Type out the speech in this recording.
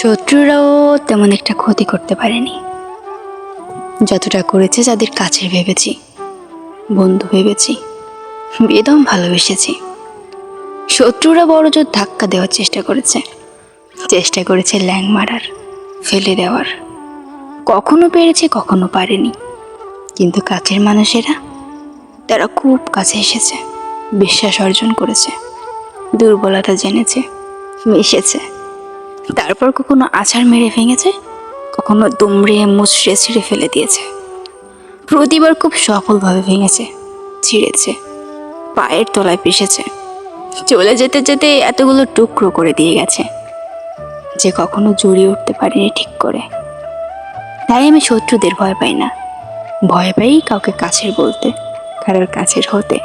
শত্রুরাও তেমন একটা ক্ষতি করতে পারেনি, যতটা করেছে যাদের কাছের ভেবেছি, বন্ধু ভেবেছি, বেদম ভালোবেসেছি। শত্রুরা বড় জোর ধাক্কা দেওয়ার চেষ্টা করেছে ল্যাং মারার, ফেলে দেওয়ার। কখনো পেরেছে, কখনো পারেনি। কিন্তু কাছের মানুষেরা, তারা খুব কাছে এসেছে, বিশ্বাস অর্জন করেছে, দুর্বলতা জেনেছে, মিশেছে। তারপর কখনো আছাড় মেরে ভেঙেছে, কখনো দুমড়ে মুচড়ে ছিঁড়ে ফেলে দিয়েছে। প্রতিবার খুব সফলভাবে ভেঙেছে, ছিঁড়েছে, পায়ের তলায় পিষেছে। চলে যেতে যেতে এতগুলো টুকরো করে দিয়ে গেছে যে কখনো জড়িয়ে উঠতে পারিনি ঠিক করে। তাই আমি শত্রুদের ভয় পাই না, ভয় পাই কাউকে কাছের বলতে, কারোর কাছের হতে।